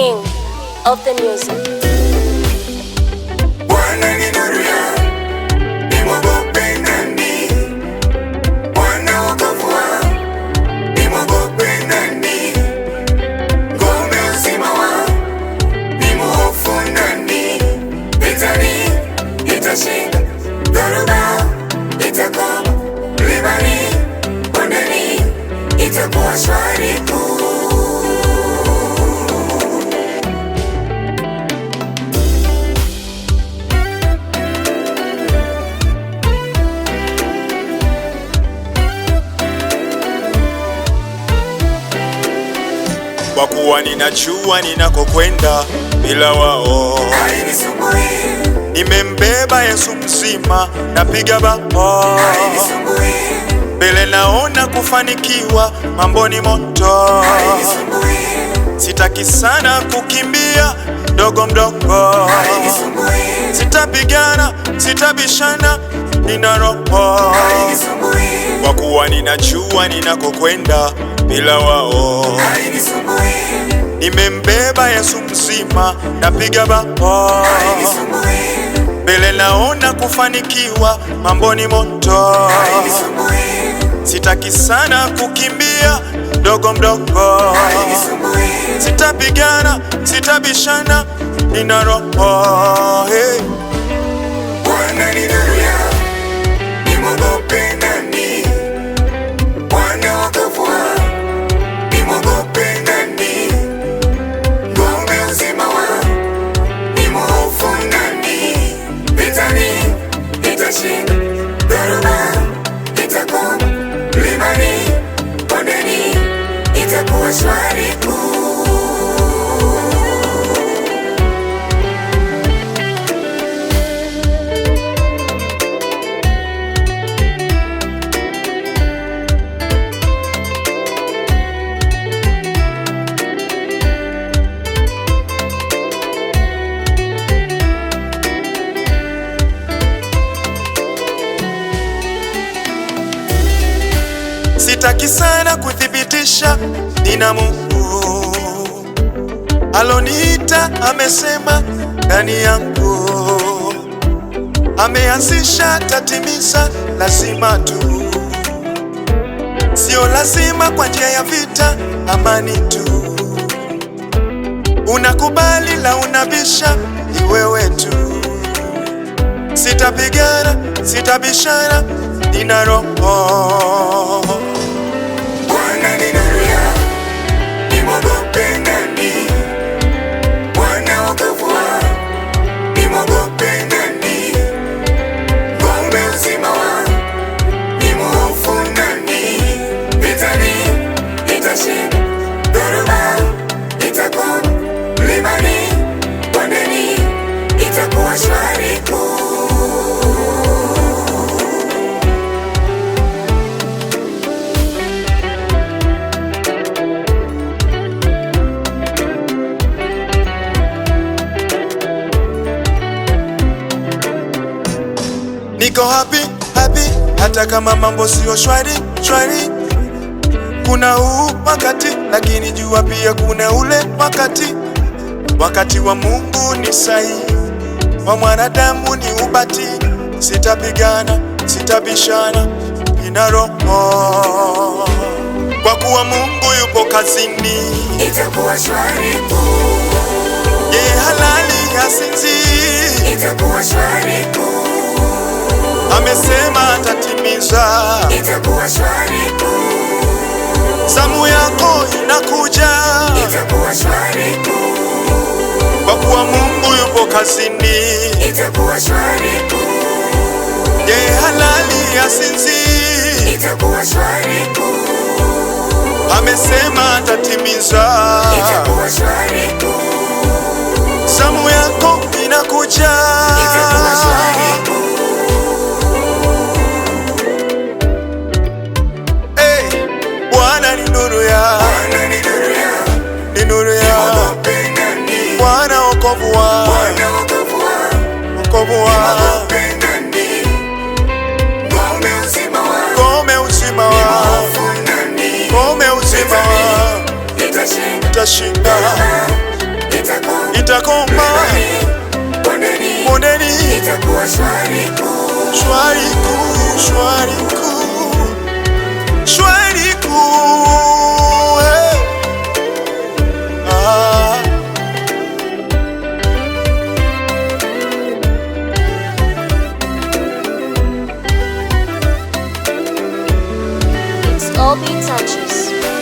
king of the music. Itakuwa shwari tu. Kwa kuwa ninajua ninakokwenda bila wao. Nimembeba Yesu mzima, napiga bao mbele, naona kufanikiwa, mambo ni moto. Sitaki sana kukimbia mdogo mdogo, sitapigana, sitabishana, nina roho. Kwa kuwa ninajua ninakokwenda bila wao. Nimembeba Yesu mzima, napiga bao mbele, naona kufanikiwa, mambo ni moto. Sitaki sana kukimbia mdogo mdogo, sitapigana, sitabishana, nina roho. Hey. Bwana ni nani? Nimwogope nani? Bwana wokovu wangu, nimwogope nani? Ngome uzima wangu, nimhofu nani? Vitani nitashinda, dhoruba itakoma, mlimani, bondeni, itakuwa shwari tu. Sitaki sana kuthibitisha, nina Mungu aloniita, amesema ndani yangu, ameanzisha, tatimiza, lazima tu. Sio lazima kwa njia ya vita, amani tu. Unakubali la unabisha, ni wewe tu. Sitapigana, sitabishana, nina roho. Bwana ni nani? Nimwogope nani? Bwana wokovu wangu, nimwogope nani? Ngome uzima wangu, nimhofu nani? Vitani nitashinda, dhoruba itakoma, mlimani, bondeni, itakuwa shwari tu. Niko happy, hata kama mambo sio shwari. Kuna huu wakati, lakini jua pia kuna ule wakati. Wakati wa Mungu ni sahihi, wa mwanadamu ni ubati. Sitapigana, sitabishana, nina roho. Kwa kuwa Mungu yupo kazini, itakuwa shwari tu. Yeye halali hasinzii, itakuwa shwari tu. Amesema atatimiza, itakuwa shwari tu. Zamu yako inakuja, itakuwa shwari tu. kwa kuwa Mungu yupo kazini, itakuwa shwari tu. Yeye halali hasinzii, itakuwa shwari tu. Amesema atatimiza, itakuwa shwari tu. Zamu yako inakuja, itakuwa shwari tu. Bwana ni nuru ya, ni nuru ya. Bwana wokovu wangu, wokovu wangu, ngome uzima wangu, nitashinda. nitakoma bondeni bondeni, itakuwa shwari kuu, shwari kuu, shwari kuu, shwari kuu, hey. It's all be touches.